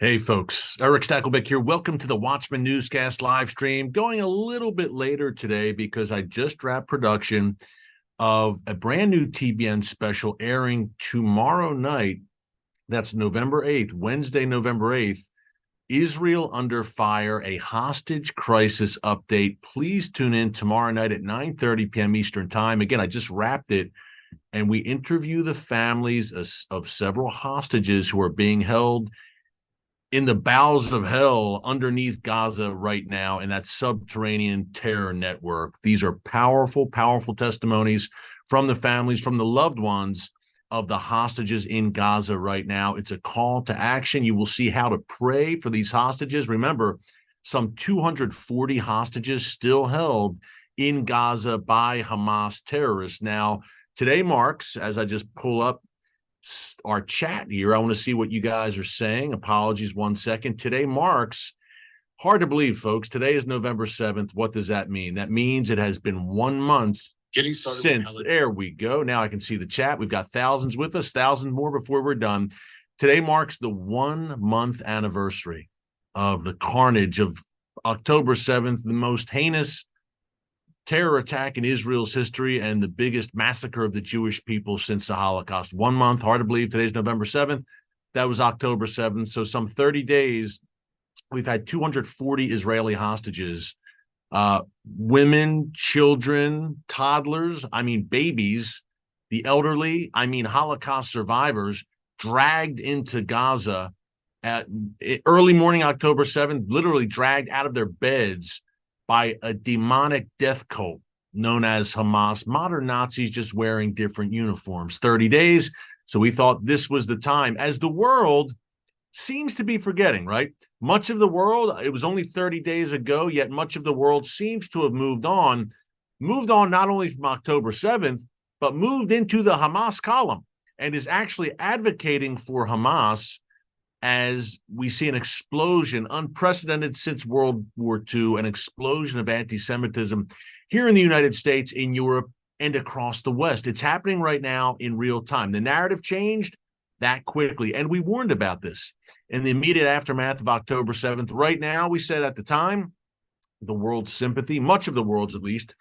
Hey folks, Erick Stakelbeck here. Welcome to the Watchman Newscast live stream. Going a little bit later today because I just wrapped production of a brand new TBN special airing tomorrow night. That's November 8th, Wednesday, November 8th. Israel under fire, a hostage crisis update. Please tune in tomorrow night at 9:30 p.m. Eastern time. Again, I just wrapped it, and we interview the families of several hostages who are being held in the bowels of hell underneath Gaza right now in that subterranean terror network. These are powerful, powerful testimonies from the families, from the loved ones of the hostages in Gaza right now. It's a call to action. You will see how to pray for these hostages. Remember, some 240 hostages still held in Gaza by Hamas terrorists. Now, today marks, as I just pull up our chat here, I want to see what you guys are saying. Apologies, 1 second. Today marks, hard to believe, folks. Today is November 7th. What does that mean? That means it has been 1 month Getting started since. There we go. Now I can see the chat. We've got thousands with us, thousands more before we're done. Today marks the 1 month anniversary of the carnage of October 7th, the most heinous terror attack in Israel's history and the biggest massacre of the Jewish people since the Holocaust. 1 month, hard to believe. Today's November 7th. That was October 7th. So some 30 days, we've had 240 Israeli hostages, women, children, toddlers, babies, the elderly, Holocaust survivors, dragged into Gaza at early morning, October 7th, literally dragged out of their beds by a demonic death cult known as Hamas, modern Nazis just wearing different uniforms. 30 days. So we thought this was the time, as the world seems to be forgetting, right? Much of the world, it was only 30 days ago, yet much of the world seems to have moved on not only from October 7th, but moved into the Hamas column and is actually advocating for Hamas, as we see an explosion, unprecedented since World War II, an explosion of anti-Semitism here in the United States, in Europe, and across the West. It's happening right now in real time. The narrative changed that quickly, and we warned about this in the immediate aftermath of October 7th. Right now, we said at the time, the world's sympathy, much of the world's at least,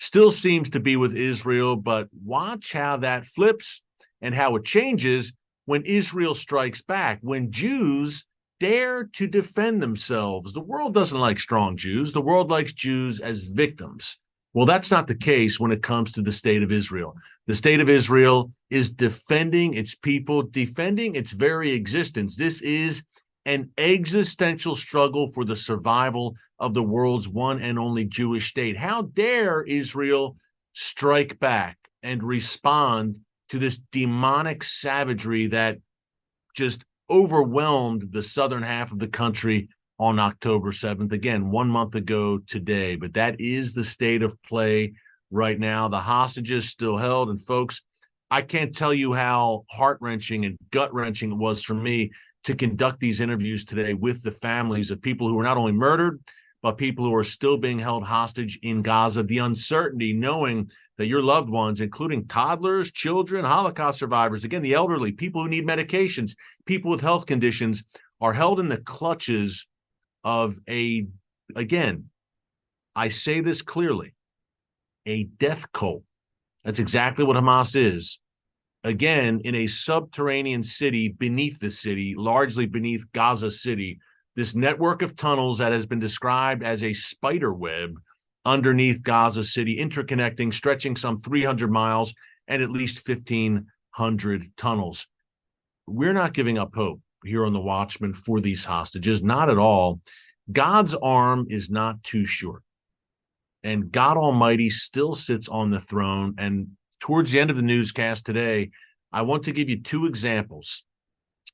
still seems to be with Israel, but watch how that flips and how it changes when Israel strikes back, when Jews dare to defend themselves. The world doesn't like strong Jews. The world likes Jews as victims. Well, that's not the case when it comes to the state of Israel. The state of Israel is defending its people, defending its very existence. This is an existential struggle for the survival of the world's one and only Jewish state. How dare Israel strike back and respond to this demonic savagery that just overwhelmed the southern half of the country on October 7th. Again, 1 month ago today. But that is the state of play right now. The hostages still held. And folks, I can't tell you how heart-wrenching and gut-wrenching it was for me to conduct these interviews today with the families of people who were not only murdered, but people who are still being held hostage in Gaza. The uncertainty, knowing that your loved ones, including toddlers, children, Holocaust survivors, again, the elderly, people who need medications, people with health conditions, are held in the clutches of again, I say this clearly, a death cult. That's exactly what Hamas is. Again, in a subterranean city beneath the city, largely beneath Gaza City, this network of tunnels that has been described as a spider web underneath Gaza City, interconnecting, stretching some 300 miles and at least 1,500 tunnels. We're not giving up hope here on the Watchman for these hostages, not at all. God's arm is not too short, and God Almighty still sits on the throne. And towards the end of the newscast today, I want to give you two examples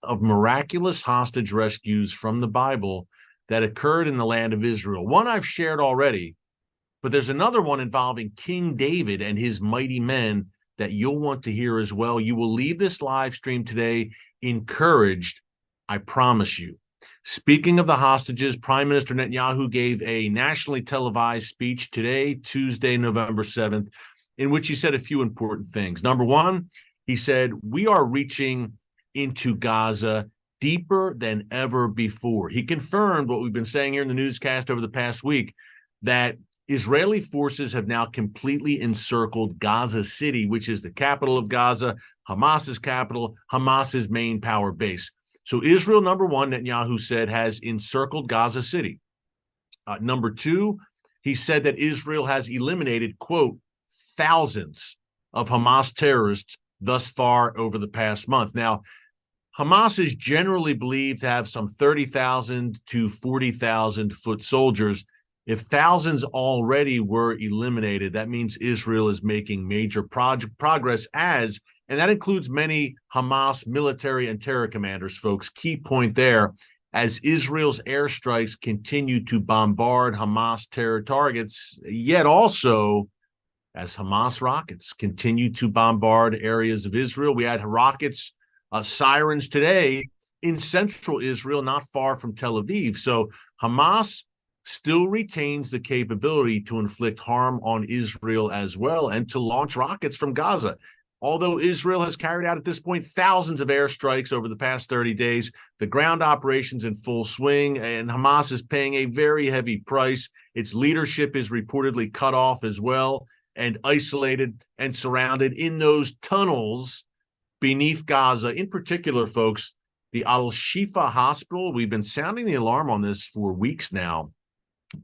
of miraculous hostage rescues from the Bible that occurred in the land of Israel. One I've shared already, but there's another one involving King David and his mighty men that you'll want to hear as well. You will leave this live stream today encouraged, I promise you. Speaking of the hostages, Prime Minister Netanyahu gave a nationally televised speech today, Tuesday, November 7th, in which he said a few important things. Number one, he said, we are reaching into Gaza deeper than ever before. He confirmed what we've been saying here in the newscast over the past week, that Israeli forces have now completely encircled Gaza City, which is the capital of Gaza, Hamas's capital, Hamas's main power base. So Israel, number one, Netanyahu said, has encircled Gaza City. Number two, he said that Israel has eliminated, quote, thousands of Hamas terrorists thus far over the past month. Now, Hamas is generally believed to have some 30,000 to 40,000 foot soldiers. If thousands already were eliminated, that means Israel is making major progress and that includes many Hamas military and terror commanders, folks. Key point there, as Israel's airstrikes continue to bombard Hamas terror targets, yet also as Hamas rockets continue to bombard areas of Israel. We had rockets, sirens today in central Israel, not far from Tel Aviv. So Hamas still retains the capability to inflict harm on Israel as well and to launch rockets from Gaza. Although Israel has carried out at this point thousands of airstrikes over the past 30 days, the ground operations in full swing, and Hamas is paying a very heavy price. Its leadership is reportedly cut off as well and isolated and surrounded in those tunnels beneath Gaza. In particular, folks, the Al-Shifa hospital, we've been sounding the alarm on this for weeks now,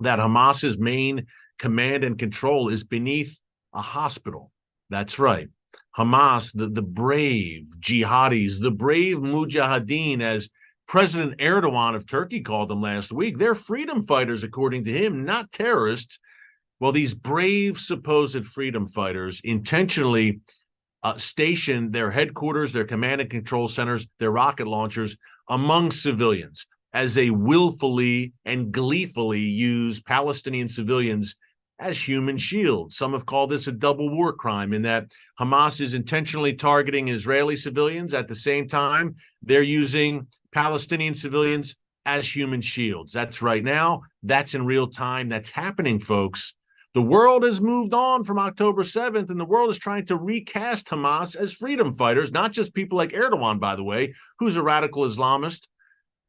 that Hamas's main command and control is beneath a hospital. That's right. Hamas, the brave jihadis, the brave mujahideen, as President Erdogan of Turkey called them last week, they're freedom fighters, according to him, not terrorists. Well, these brave supposed freedom fighters intentionally stationed their headquarters, their command and control centers, their rocket launchers among civilians, as they willfully and gleefully use Palestinian civilians as human shields. Some have called this a double war crime, in that Hamas is intentionally targeting Israeli civilians. At the same time, they're using Palestinian civilians as human shields. That's right now. That's in real time. That's happening, folks. The world has moved on from October 7th, and the world is trying to recast Hamas as freedom fighters, not just people like Erdogan, by the way, who's a radical Islamist,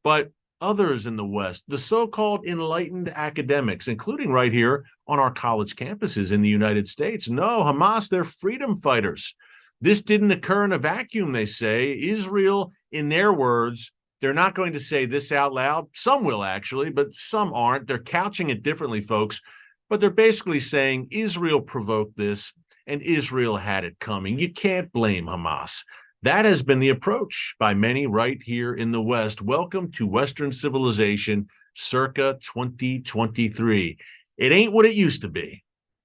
but others in the West, the so-called enlightened academics, including right here on our college campuses in the United States. No, Hamas, they're freedom fighters. This didn't occur in a vacuum, they say. Israel, in their words, they're not going to say this out loud. Some will, actually, but some aren't. They're couching it differently, folks. But they're basically saying Israel provoked this and Israel had it coming. You can't blame Hamas. That has been the approach by many right here in the West. Welcome to Western civilization circa 2023. It ain't what it used to be,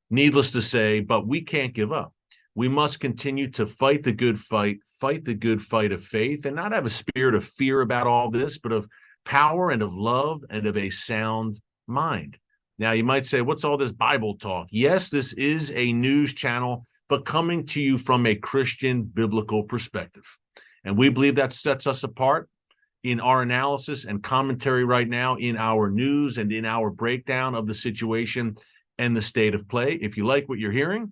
needless to say, but we can't give up. We must continue to fight the good fight of faith, and not have a spirit of fear about all this, but of power and of love and of a sound mind. Now, you might say, what's all this Bible talk? Yes, this is a news channel, but coming to you from a Christian biblical perspective. And we believe that sets us apart in our analysis and commentary right now, in our news and in our breakdown of the situation and the state of play. If you like what you're hearing,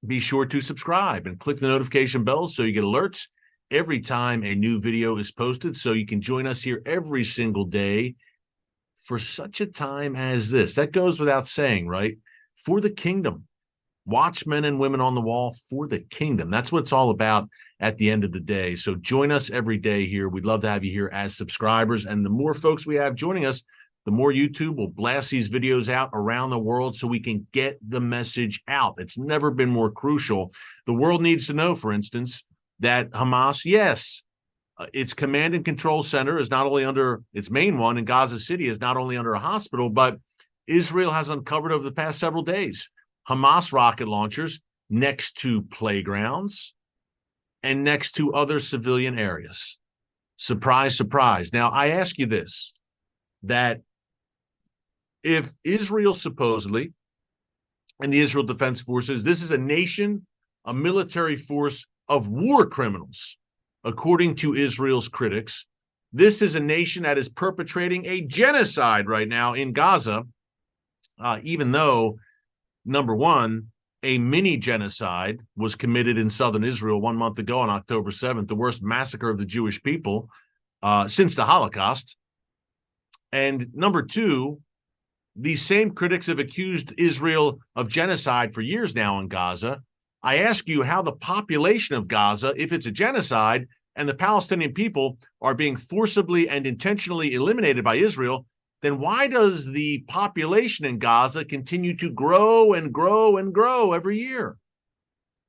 be sure to subscribe and click the notification bell so you get alerts every time a new video is posted, so you can join us here every single day for such a time as this. That goes without saying, right? For the kingdom. Watchmen and women on the wall for the kingdom. That's what it's all about at the end of the day. So join us every day here. We'd love to have you here as subscribers. And the more folks we have joining us, the more YouTube will blast these videos out around the world so we can get the message out. It's never been more crucial. The world needs to know, for instance, that Hamas, yes, its command and control center is not only under, its main one in Gaza City is not only under a hospital, but Israel has uncovered over the past several days Hamas rocket launchers next to playgrounds and next to other civilian areas. Surprise, surprise. Now, I ask you this, that if Israel supposedly, and the Israel Defense Forces, this is a nation, a military force of war criminals, according to Israel's critics. This is a nation that is perpetrating a genocide right now in Gaza, even though, number one, a mini genocide was committed in southern Israel 1 month ago on October 7th, the worst massacre of the Jewish people since the Holocaust. And number two, these same critics have accused Israel of genocide for years now in Gaza. I ask you how the population of Gaza, if it's a genocide and the Palestinian people are being forcibly and intentionally eliminated by Israel, then why does the population in Gaza continue to grow and grow and grow every year?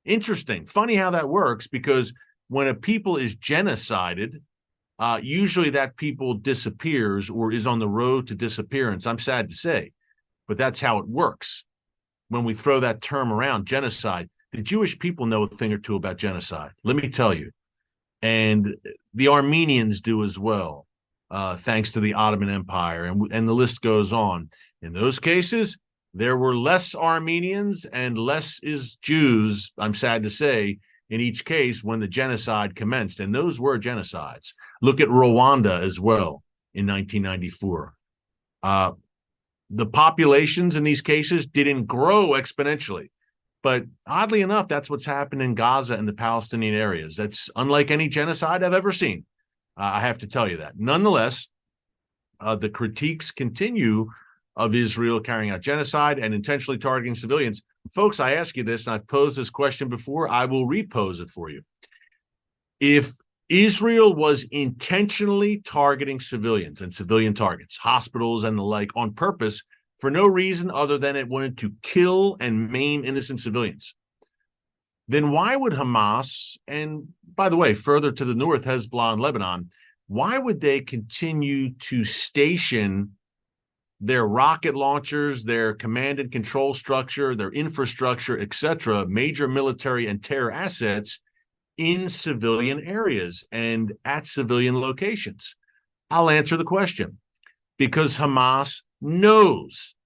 Interesting. Funny how that works, because when a people is genocided, usually that people disappears or is on the road to disappearance. I'm sad to say, but that's how it works. When we throw that term around, genocide, the Jewish people know a thing or two about genocide. Let me tell you. And the Armenians do as well, thanks to the Ottoman Empire. And the list goes on. In those cases, there were less Armenians and less is Jews, I'm sad to say, in each case when the genocide commenced. And those were genocides. Look at Rwanda as well in 1994. The populations in these cases didn't grow exponentially. But oddly enough, that's what's happened in Gaza and the Palestinian areas. That's unlike any genocide I've ever seen. I have to tell you that. Nonetheless, the critiques continue of Israel carrying out genocide and intentionally targeting civilians. Folks, I ask you this, and I've posed this question before. I will repose it for you. If Israel was intentionally targeting civilians and civilian targets, hospitals and the like, on purpose, for no reason other than it wanted to kill and maim innocent civilians, then why would Hamas, and by the way, further to the north, Hezbollah and Lebanon, why would they continue to station their rocket launchers, their command and control structure, their infrastructure, etc., major military and terror assets in civilian areas and at civilian locations? I'll answer the question. Because Hamas knows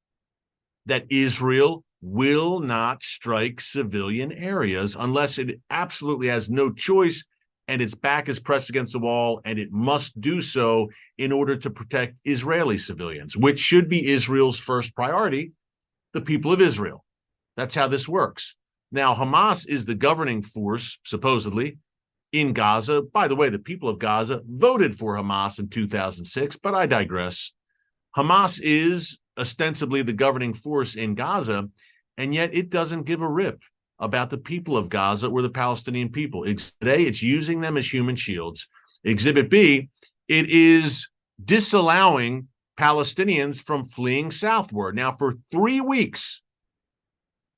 that Israel will not strike civilian areas unless it absolutely has no choice and its back is pressed against the wall, and it must do so in order to protect Israeli civilians, which should be Israel's first priority, the people of Israel. That's how this works. Now, Hamas is the governing force, supposedly, in Gaza. By the way, the people of Gaza voted for Hamas in 2006, but I digress. Hamas is ostensibly the governing force in Gaza, and yet it doesn't give a rip about the people of Gaza or the Palestinian people. Today, it's using them as human shields. Exhibit B, it is disallowing Palestinians from fleeing southward. Now, for 3 weeks,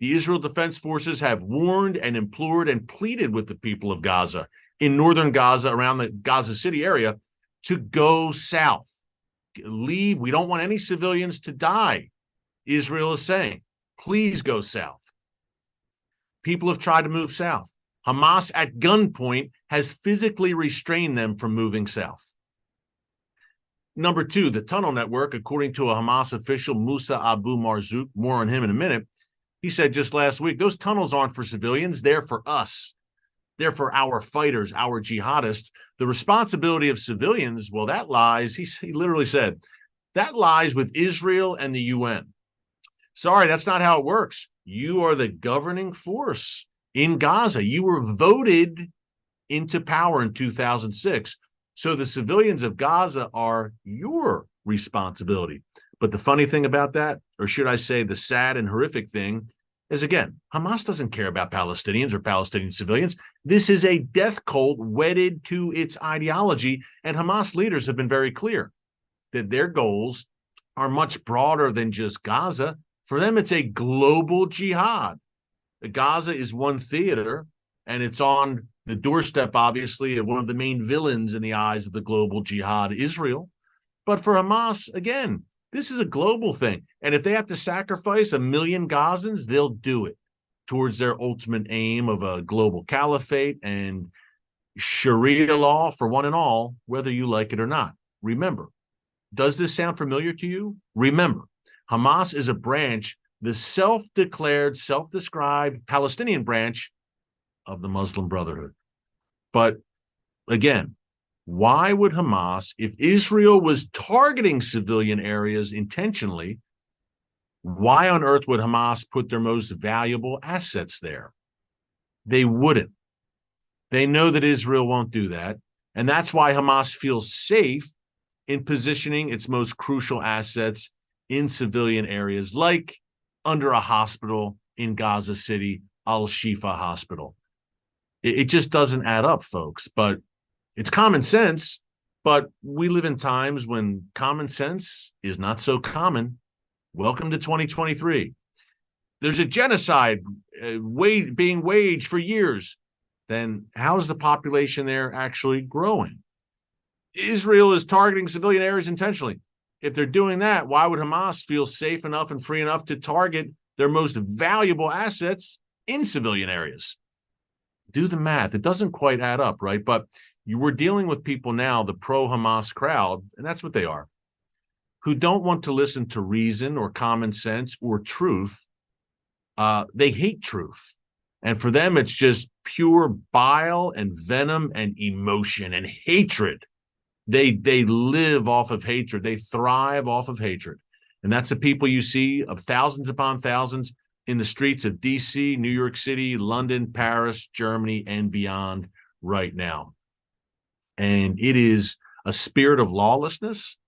the Israel Defense Forces have warned and implored and pleaded with the people of Gaza, in northern Gaza, around the Gaza City area, to go south. Leave. We don't want any civilians to die, Israel is saying. Please go south. People have tried to move south. Hamas, at gunpoint, has physically restrained them from moving south. Number two, the tunnel network, according to a Hamas official, Musa Abu Marzouk, more on him in a minute, he said just last week, those tunnels aren't for civilians, they're for us. They're for our fighters, our jihadists. The responsibility of civilians, well, that lies, he literally said, that lies with Israel and the UN. Sorry, that's not how it works. You are the governing force in Gaza. You were voted into power in 2006. So the civilians of Gaza are your responsibility. But the funny thing about that, or should I say the sad and horrific thing, is, again, Hamas doesn't care about Palestinians or Palestinian civilians. This is a death cult wedded to its ideology, and Hamas leaders have been very clear that their goals are much broader than just Gaza. For them, it's a global jihad. Gaza is one theater, and it's on the doorstep, obviously, of one of the main villains in the eyes of the global jihad, Israel. But for Hamas, again, this is a global thing. And if they have to sacrifice 1 million Gazans, they'll do it towards their ultimate aim of a global caliphate and Sharia law for one and all, whether you like it or not. Remember, does this sound familiar to you? Remember, Hamas is a branch, the self-declared, self-described Palestinian branch of the Muslim Brotherhood. But again, why would Hamas, if Israel was targeting civilian areas intentionally, why on earth would Hamas put their most valuable assets there? They wouldn't. They know that Israel won't do that. And that's why Hamas feels safe in positioning its most crucial assets in civilian areas, like under a hospital in Gaza City, Al-Shifa Hospital. It just doesn't add up, folks, but it's common sense. But we live in times when common sense is not so common. Welcome to 2023. There's a genocide being waged for years. Then how's the population there actually growing? Israel is targeting civilian areas intentionally. If they're doing that, why would Hamas feel safe enough and free enough to target their most valuable assets in civilian areas? Do the math. It doesn't quite add up, right? But you were dealing with people now, the pro-Hamas crowd, and that's what they are, who don't want to listen to reason or common sense or truth. They hate truth. And for them, it's just pure bile and venom and emotion and hatred. They live off of hatred. They thrive off of hatred. And that's the people you see of thousands upon thousands in the streets of DC, New York City, London, Paris, Germany, and beyond right now. And it is a spirit of lawlessness.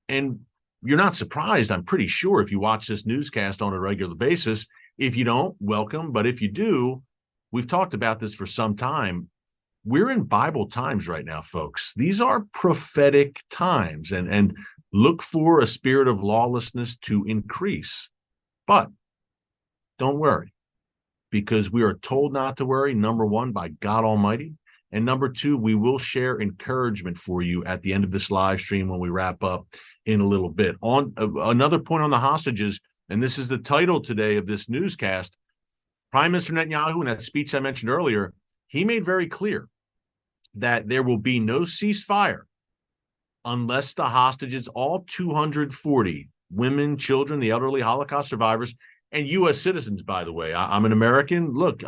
And you're not surprised, I'm pretty sure, if you watch this newscast on a regular basis. If you don't, welcome. But if you do, we've talked about this for some time. We're in Bible times right now, folks. These are prophetic times, and look for a spirit of lawlessness to increase. But don't worry, because we are told not to worry, number one, by God Almighty. And number two, we will share encouragement for you at the end of this live stream when we wrap up in a little bit. On another point on the hostages, and this is the title today of this newscast, Prime Minister Netanyahu, in that speech I mentioned earlier, he made very clear that there will be no ceasefire unless the hostages, all 240 women, children, the elderly, Holocaust survivors, and U.S. citizens, by the way. I'm an American. Look,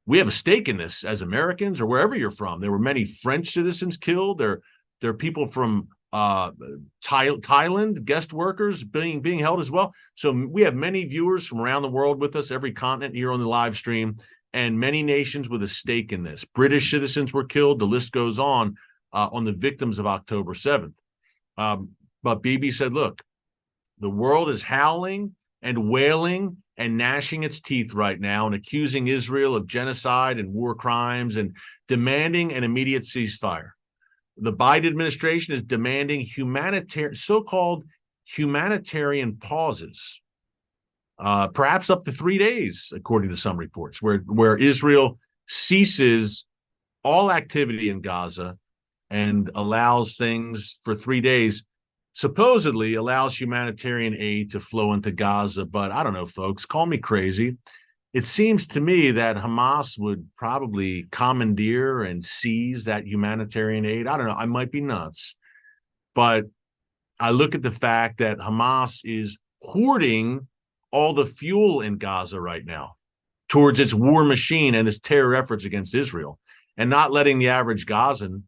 we have a stake in this as Americans or wherever you're from. There were many French citizens killed. There are people from Thailand, guest workers being held as well. So we have many viewers from around the world with us, every continent here on the live stream, and many nations with a stake in this. British citizens were killed. The list goes on the victims of October 7th. But Bibi said, look, the world is howling and wailing and gnashing its teeth right now and accusing Israel of genocide and war crimes and demanding an immediate ceasefire. The Biden administration is demanding so-called humanitarian pauses, perhaps up to 3 days, according to some reports, where Israel ceases all activity in Gaza and allows things for 3 days, supposedly allows humanitarian aid to flow into Gaza. But I don't know, folks, call me crazy. It seems to me that Hamas would probably commandeer and seize that humanitarian aid. I don't know. I might be nuts. But I look at the fact that Hamas is hoarding all the fuel in Gaza right now towards its war machine and its terror efforts against Israel, and not letting the average Gazan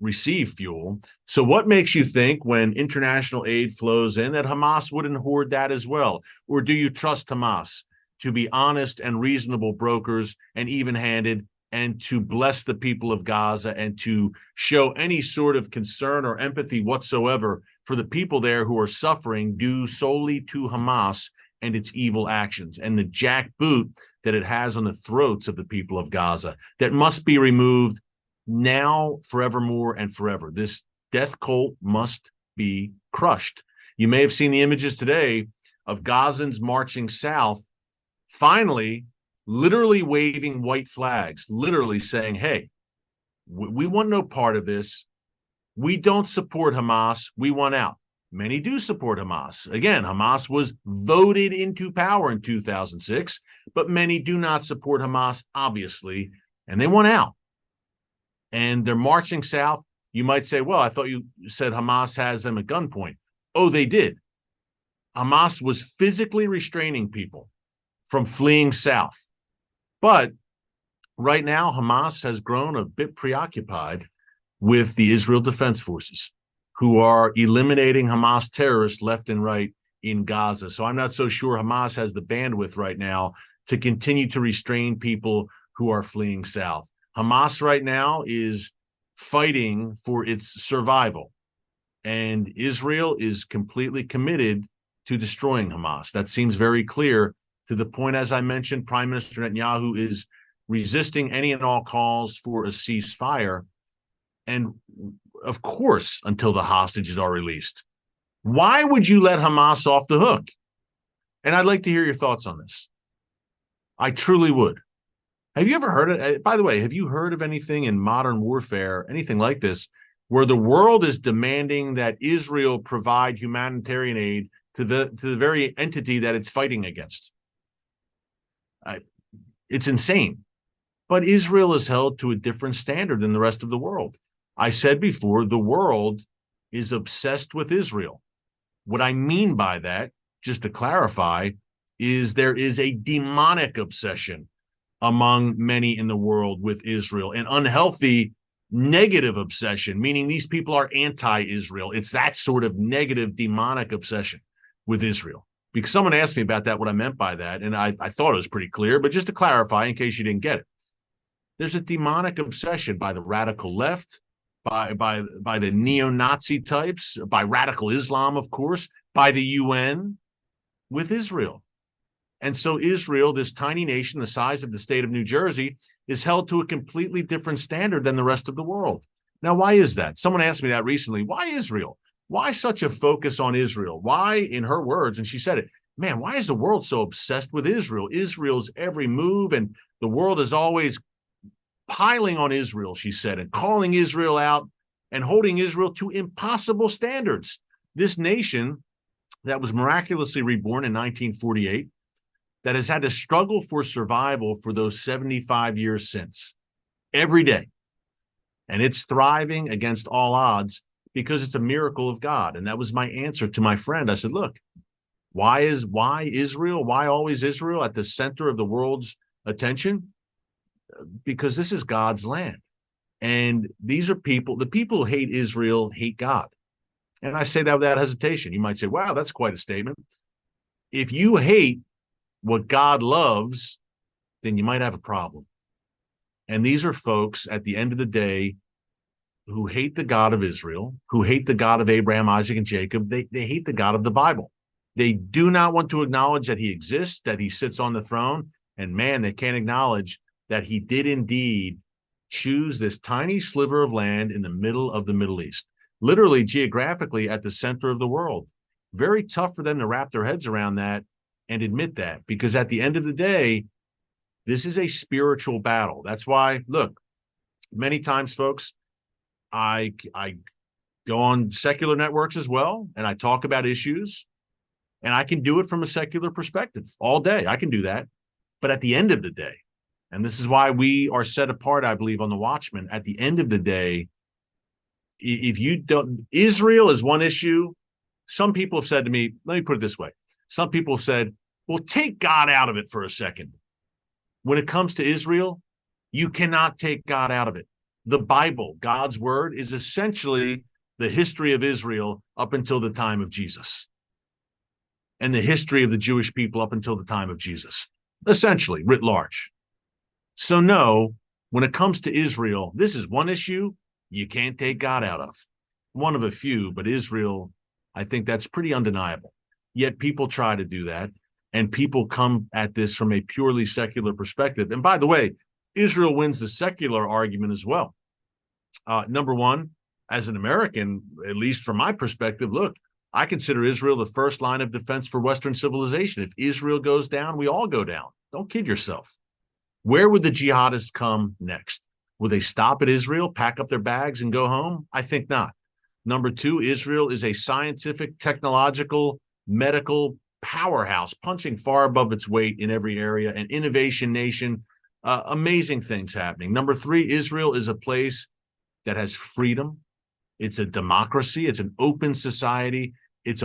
receive fuel. So what makes you think when international aid flows in that Hamas wouldn't hoard that as well? Or do you trust Hamas to be honest and reasonable brokers and even-handed and to bless the people of Gaza and to show any sort of concern or empathy whatsoever for the people there who are suffering due solely to Hamas and its evil actions and the jackboot that it has on the throats of the people of Gaza that must be removed now, forevermore, and forever. This death cult must be crushed. You may have seen the images today of Gazans marching south, finally, literally waving white flags, literally saying, hey, we want no part of this. We don't support Hamas. We want out. Many do support Hamas. Again, Hamas was voted into power in 2006, but many do not support Hamas, obviously, and they want out. And they're marching south. You might say, well, I thought you said Hamas has them at gunpoint. Oh, they did. Hamas was physically restraining people from fleeing south. But right now, Hamas has grown a bit preoccupied with the Israel Defense Forces, who are eliminating Hamas terrorists left and right in Gaza. So I'm not so sure Hamas has the bandwidth right now to continue to restrain people who are fleeing south. Hamas right now is fighting for its survival. And Israel is completely committed to destroying Hamas. That seems very clear, to the point, as I mentioned, Prime Minister Netanyahu is resisting any and all calls for a ceasefire. And of course, until the hostages are released. Why would you let Hamas off the hook? And I'd like to hear your thoughts on this. I truly would. Have you ever heard it? By the way, have you heard of anything in modern warfare, anything like this, where the world is demanding that Israel provide humanitarian aid to the very entity that it's fighting against? It's insane. But Israel is held to a different standard than the rest of the world. I said before, the world is obsessed with Israel. What I mean by that, just to clarify, is there is a demonic obsession among many in the world with Israel, an unhealthy, negative obsession, meaning these people are anti-Israel. It's that sort of negative, demonic obsession with Israel. Because someone asked me about that, what I meant by that, and I thought it was pretty clear, but just to clarify, in case you didn't get it, there's a demonic obsession by the radical left, by the neo-Nazi types, by radical Islam, of course, by the UN, with Israel. And so Israel, this tiny nation the size of the state of New Jersey, is held to a completely different standard than the rest of the world. Now, why is that? Someone asked me that recently. Why Israel? Why such a focus on Israel? Why, in her words, and she said it, man, why is the world so obsessed with Israel? Israel's every move, and the world is always piling on Israel, she said, and calling Israel out and holding Israel to impossible standards. This nation that was miraculously reborn in 1948, that has had to struggle for survival for those 75 years since, every day. And it's thriving against all odds because it's a miracle of God. And that was my answer to my friend. I said, look, why Israel? Why always Israel at the center of the world's attention? Because this is God's land. And these are people, the people who hate Israel hate God. And I say that without hesitation. You might say, wow, that's quite a statement. If you hate what God loves, then you might have a problem. And these are folks at the end of the day who hate the God of Israel, who hate the God of Abraham, Isaac, and Jacob. They hate the God of the Bible. They do not want to acknowledge that he exists, that he sits on the throne. And man, they can't acknowledge that he did indeed choose this tiny sliver of land in the middle of the Middle East, literally geographically at the center of the world. Very tough for them to wrap their heads around that and admit that, because at the end of the day, this is a spiritual battle. That's why, look, many times, folks, I go on secular networks as well, and I talk about issues, and I can do it from a secular perspective all day. I can do that. But at the end of the day, and this is why we are set apart, I believe, on the Watchman, at the end of the day, if you don't, Israel is one issue. Some people have said to me, let me put it this way. Some people have said, well, take God out of it for a second. When it comes to Israel, you cannot take God out of it. The Bible, God's word, is essentially the history of Israel up until the time of Jesus, and the history of the Jewish people up until the time of Jesus, essentially, writ large. So no, when it comes to Israel, this is one issue you can't take God out of. One of a few, but Israel, I think that's pretty undeniable. Yet people try to do that, and people come at this from a purely secular perspective. And by the way, Israel wins the secular argument as well. Number one, as an American, at least from my perspective, look, I consider Israel the first line of defense for Western civilization. If Israel goes down, we all go down. Don't kid yourself. Where would the jihadists come next? Will they stop at Israel, pack up their bags, and go home? I think not. Number two, Israel is a scientific, technological, medical powerhouse, punching far above its weight in every area, an innovation nation, amazing things happening. Number three, Israel is a place that has freedom. It's a democracy. It's an open society. It's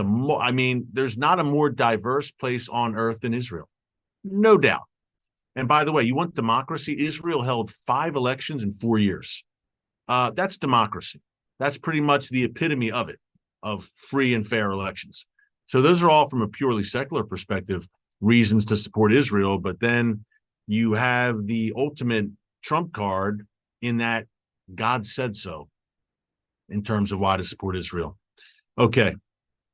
there's not a more diverse place on earth than Israel. No doubt. And by the way, you want democracy? Israel held 5 elections in 4 years. That's democracy. That's pretty much the epitome of it, of free and fair elections. So those are all from a purely secular perspective, reasons to support Israel. But then you have the ultimate trump card in that God said so in terms of why to support Israel. Okay,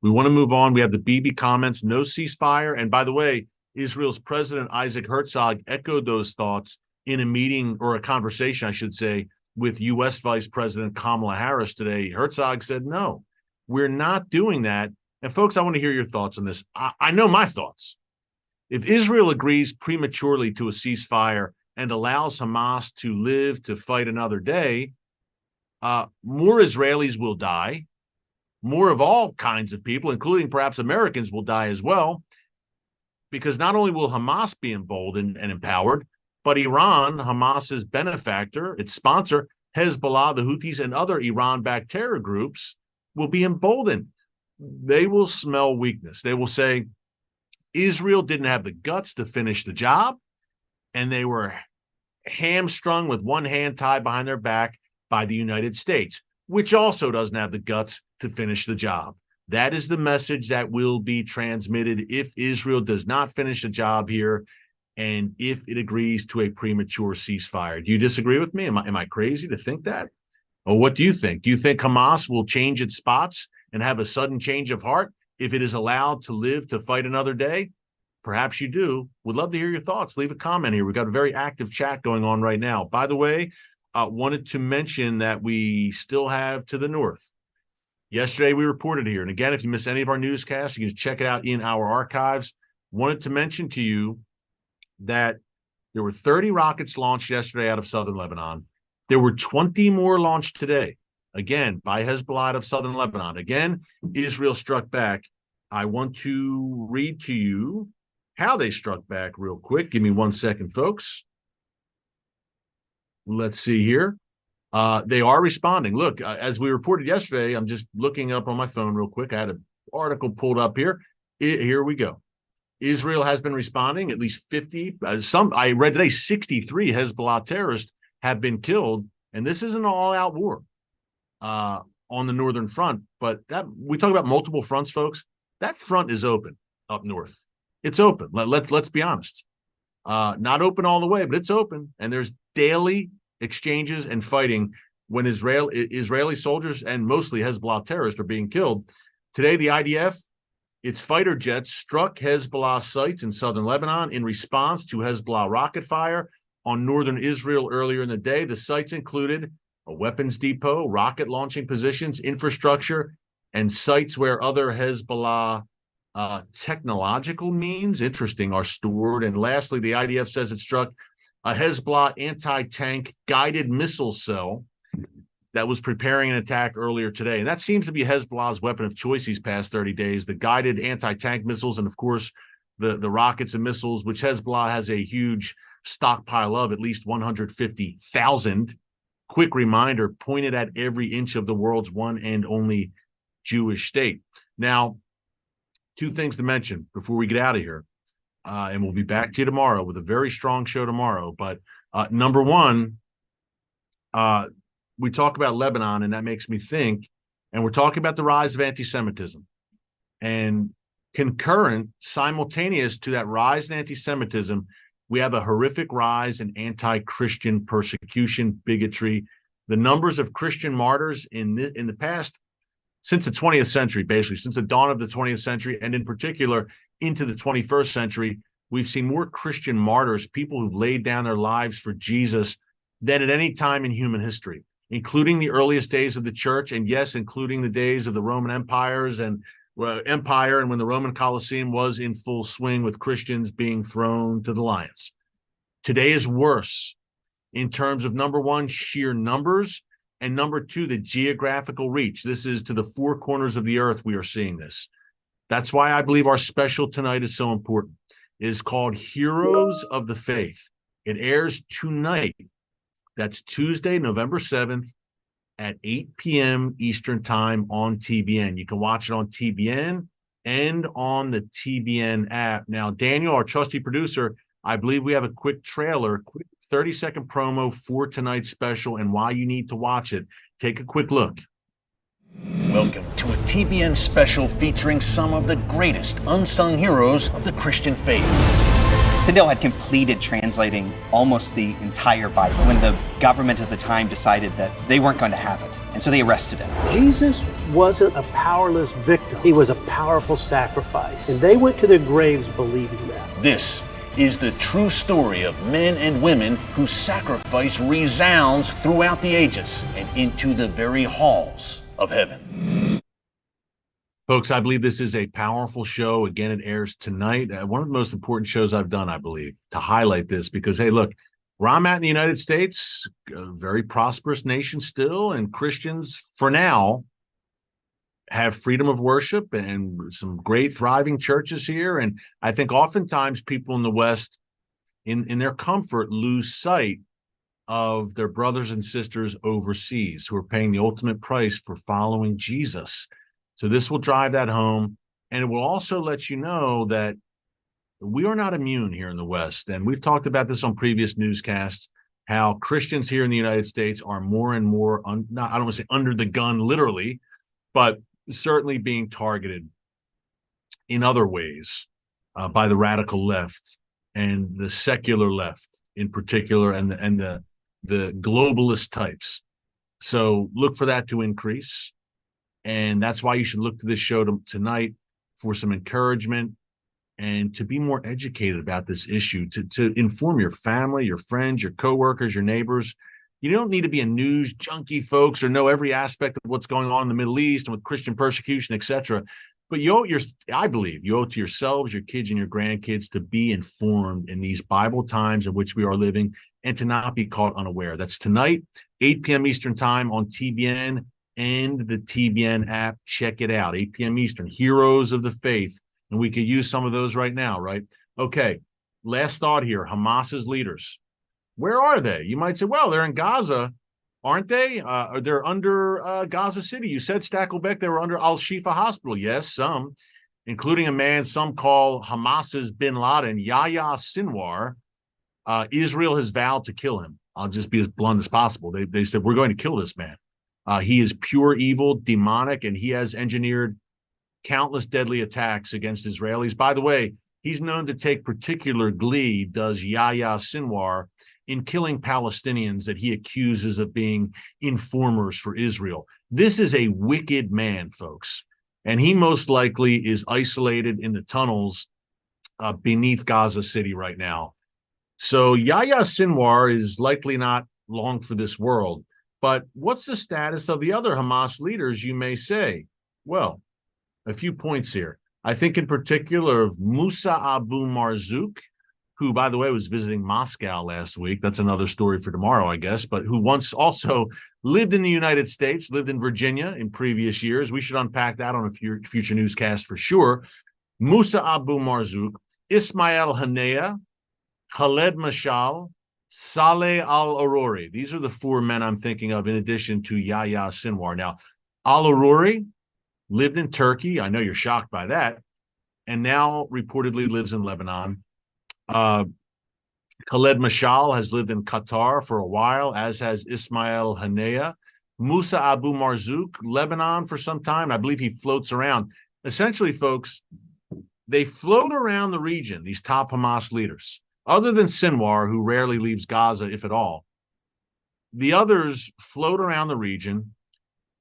we want to move on. We have the BB comments, no ceasefire. And by the way, Israel's President Isaac Herzog echoed those thoughts in a meeting, or a conversation, I should say, with U.S. Vice President Kamala Harris today. Herzog said, no, we're not doing that. And folks, I want to hear your thoughts on this. I know my thoughts. If Israel agrees prematurely to a ceasefire and allows Hamas to live to fight another day, more Israelis will die. More of all kinds of people, including perhaps Americans, will die as well, because not only will Hamas be emboldened and empowered, but Iran, Hamas's benefactor, its sponsor, Hezbollah, the Houthis, and other Iran-backed terror groups will be emboldened. They will smell weakness. They will say, Israel didn't have the guts to finish the job, and they were hamstrung with one hand tied behind their back by the United States, which also doesn't have the guts to finish the job. That is the message that will be transmitted if Israel does not finish the job here, and if it agrees to a premature ceasefire. Do you disagree with me? Am I crazy to think that? Or what do you think? Do you think Hamas will change its spots and have a sudden change of heart if it is allowed to live to fight another day? Perhaps you do. Would love to hear your thoughts. Leave a comment here. We've got a very active chat going on right now. By the way, wanted to mention that we still have to the north. Yesterday, we reported here. And again, if you miss any of our newscasts, you can check it out in our archives. Wanted to mention to you that there were 30 rockets launched yesterday out of southern Lebanon. There were 20 more launched today, again, by Hezbollah out of southern Lebanon. Again, Israel struck back. I want to read to you how they struck back real quick. Give me 1 second, folks. Let's see here. They are responding. Look, as we reported yesterday, I'm just looking up on my phone real quick. I had an article pulled up here. Here we go. Israel has been responding. At least 50. I read today 63 Hezbollah terrorists have been killed, and this isn't an all-out war on the northern front. But that we talk about multiple fronts, folks. That front is open up north. It's open. Let's be honest. Not open all the way, but it's open, and there's daily exchanges and fighting when Israeli soldiers and mostly Hezbollah terrorists are being killed. Today, the IDF, its fighter jets struck Hezbollah sites in southern Lebanon in response to Hezbollah rocket fire on northern Israel earlier in the day. The sites included a weapons depot, rocket launching positions, infrastructure, and sites where other Hezbollah technological means, interesting, are stored. And lastly, the IDF says it struck a Hezbollah anti-tank guided missile cell that was preparing an attack earlier today. And that seems to be Hezbollah's weapon of choice these past 30 days, the guided anti-tank missiles, and of course, the rockets and missiles, which Hezbollah has a huge stockpile of, at least 150,000. Quick reminder, pointed at every inch of the world's one and only Jewish state. Now, two things to mention before we get out of here. And we'll be back to you tomorrow with a very strong show tomorrow. But number one, we talk about Lebanon, and that makes me think, and we're talking about the rise of anti-Semitism. And concurrent, simultaneous to that rise in anti-Semitism, we have a horrific rise in anti-Christian persecution, bigotry. The numbers of Christian martyrs in the past, since the 20th century, basically, since the dawn of the 20th century, and in particular into the 21st century, we've seen more Christian martyrs, people who've laid down their lives for Jesus, than at any time in human history, including the earliest days of the church, and yes, including the days of the Roman empires and empire, and when the Roman Colosseum was in full swing with Christians being thrown to the lions. Today is worse in terms of, number one, sheer numbers, and number two, the geographical reach. This is to the four corners of the earth we are seeing this. That's why I believe our special tonight is so important. It is called Heroes of the Faith. It airs tonight. That's Tuesday, November 7th at 8 p.m. Eastern Time on TBN. You can watch it on TBN and on the TBN app. Now, Daniel, our trusty producer, I believe we have a quick trailer, quick 30-second promo for tonight's special and why you need to watch it. Take a quick look. Welcome to a TBN special featuring some of the greatest unsung heroes of the Christian faith. Tyndale had completed translating almost the entire Bible when the government at the time decided that they weren't going to have it. And so they arrested him. Jesus wasn't a powerless victim. He was a powerful sacrifice. And they went to their graves believing that. This is the true story of men and women whose sacrifice resounds throughout the ages and into the very halls of heaven. Folks, I believe this is a powerful show. Again, it airs tonight. One of the most important shows I've done, I believe, to highlight this because, hey, look, where I'm at in the United States, a very prosperous nation still, and Christians, for now, have freedom of worship and some great thriving churches here. And I think oftentimes people in the West, in their comfort, lose sight of their brothers and sisters overseas who are paying the ultimate price for following Jesus. So this will drive that home, and it will also let you know that we are not immune here in the West. And we've talked about this on previous newscasts, how Christians here in the United States are more and more, I don't want to say under the gun literally, but certainly being targeted in other ways by the radical left and the secular left in particular, and the globalist types. So look for that to increase. And that's why you should look to this show tonight for some encouragement and to be more educated about this issue, to inform your family, your friends, your coworkers, your neighbors. You don't need to be a news junkie, folks, or know every aspect of what's going on in the Middle East and with Christian persecution, etc. But I believe you owe it to yourselves, your kids, and your grandkids to be informed in these Bible times in which we are living and to not be caught unaware. That's tonight, 8 p.m. Eastern time on TBN and the TBN app. Check it out, 8 p.m. Eastern, Heroes of the Faith. And we could use some of those right now, right? Okay, last thought here, Hamas's leaders. Where are they? You might say, well, they're in Gaza, aren't they? They're under Gaza City. You said, Stakelbeck, they were under Al-Shifa Hospital. Yes, some, including a man some call Hamas's bin Laden, Yahya Sinwar. Israel has vowed to kill him. I'll just be as blunt as possible. They said, we're going to kill this man. He is pure evil, demonic, and he has engineered countless deadly attacks against Israelis. By the way, he's known to take particular glee, does Yahya Sinwar, in killing Palestinians that he accuses of being informers for Israel. This is a wicked man, folks, and he most likely is isolated in the tunnels beneath Gaza City right now. So Yahya Sinwar is likely not long for this world. But what's the status of the other Hamas leaders, you may say? Well, a few points here. I think in particular of Musa Abu Marzouk, who, by the way, was visiting Moscow last week. That's another story for tomorrow, I guess, but who once also lived in the United States, lived in Virginia in previous years. We should unpack that on a future newscast for sure. Musa Abu Marzouk, Ismail Haniyeh, Khaled Mashal, Saleh al-Aruri. These are the four men I'm thinking of in addition to Yahya Sinwar. Now, al-Aruri lived in Turkey. I know you're shocked by that. And now reportedly lives in Lebanon. Khaled Mashal has lived in Qatar for a while, as has Ismail Haniyeh. Musa Abu Marzouk, Lebanon for some time. I believe he floats around. Essentially, folks, they float around the region, these top Hamas leaders. Other than Sinwar, who rarely leaves Gaza, if at all, the others float around the region,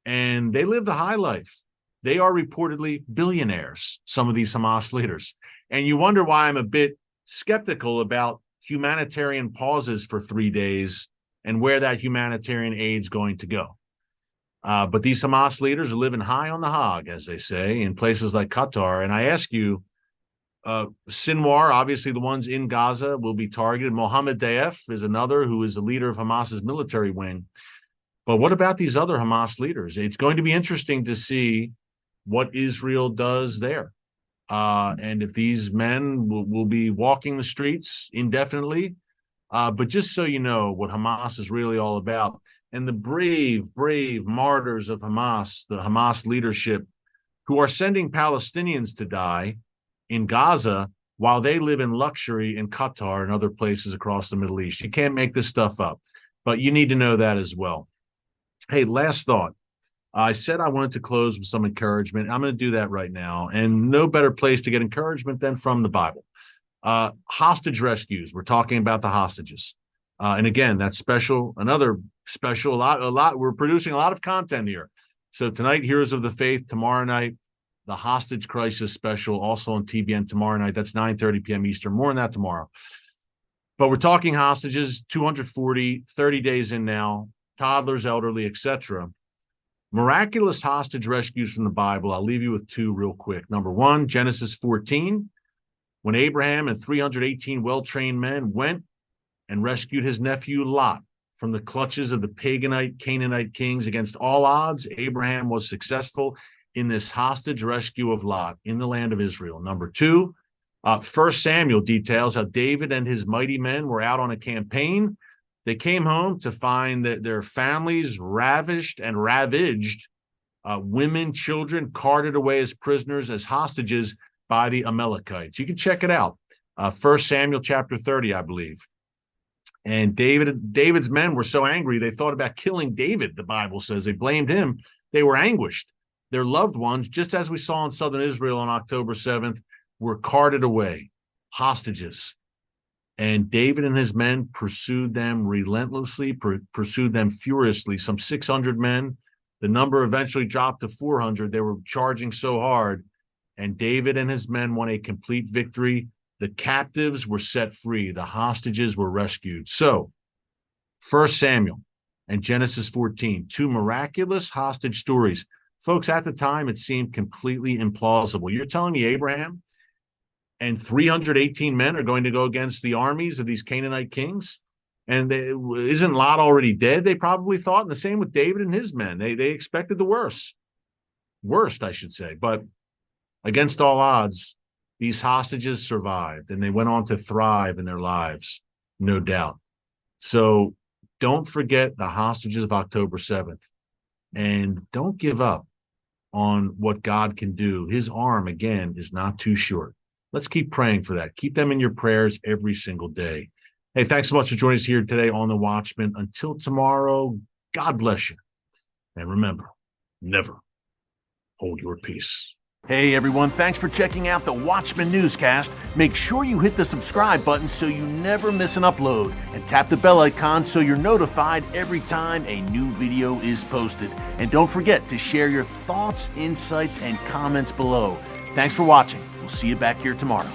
and they live the high life. They are reportedly billionaires, some of these Hamas leaders. And you wonder why I'm a bit skeptical about humanitarian pauses for 3 days and where that humanitarian aid's going to go. But these Hamas leaders are living high on the hog, as they say, in places like Qatar. And I ask you, Sinwar, obviously the ones in Gaza, will be targeted. Mohammed Deif is another who is the leader of Hamas's military wing. But what about these other Hamas leaders? It's going to be interesting to see what Israel does there. And if these men will be walking the streets indefinitely. But just so you know what Hamas is really all about, and the brave, brave martyrs of Hamas, the Hamas leadership, who are sending Palestinians to die in Gaza while they live in luxury in Qatar and other places across the Middle East. You can't make this stuff up, but you need to know that as well. Hey, last thought. I said I wanted to close with some encouragement. I'm going to do that right now. And no better place to get encouragement than from the Bible. Hostage rescues. We're talking about the hostages. And again, that's special. Another special, a lot. We're producing a lot of content here. So tonight, Heroes of the Faith. Tomorrow night, the Hostage Crisis Special, also on TBN tomorrow night. That's 9:30 p.m. Eastern. More on that tomorrow. But we're talking hostages, 240, 30 days in now, toddlers, elderly, etc. Miraculous hostage rescues from the Bible. I'll leave you with two real quick. Number one, Genesis 14, when Abraham and 318 well-trained men went and rescued his nephew Lot from the clutches of the paganite Canaanite kings. Against all odds, Abraham was successful in this hostage rescue of Lot in the land of Israel. Number two, 1 Samuel details how David and his mighty men were out on a campaign. They came home to find that their families ravished and ravaged, women, children carted away as prisoners, as hostages by the Amalekites. You can check it out. 1 Samuel chapter 30, I believe. And David's men were so angry, they thought about killing David, the Bible says. They blamed him. They were anguished. Their loved ones, just as we saw in southern Israel on October 7th, were carted away, hostages. And David and his men pursued them relentlessly, pursued them furiously, some 600 men. The number eventually dropped to 400. They were charging so hard. And David and his men won a complete victory. The captives were set free. The hostages were rescued. So, 1 Samuel and Genesis 14, two miraculous hostage stories. Folks, at the time, it seemed completely implausible. You're telling me Abraham and 318 men are going to go against the armies of these Canaanite kings? And isn't Lot already dead? They probably thought. And the same with David and his men. They expected the worst, I should say. But against all odds, these hostages survived, and they went on to thrive in their lives, no doubt. So don't forget the hostages of October 7th, and don't give up on what God can do. His arm, again, is not too short. Let's keep praying for that. Keep them in your prayers every single day. Hey, thanks so much for joining us here today on The Watchman. Until tomorrow, God bless you. And remember, never hold your peace. Hey everyone, thanks for checking out the Watchman Newscast. Make sure you hit the subscribe button so you never miss an upload, and tap the bell icon so you're notified every time a new video is posted. And don't forget to share your thoughts, insights, and comments below. Thanks for watching. We'll see you back here tomorrow.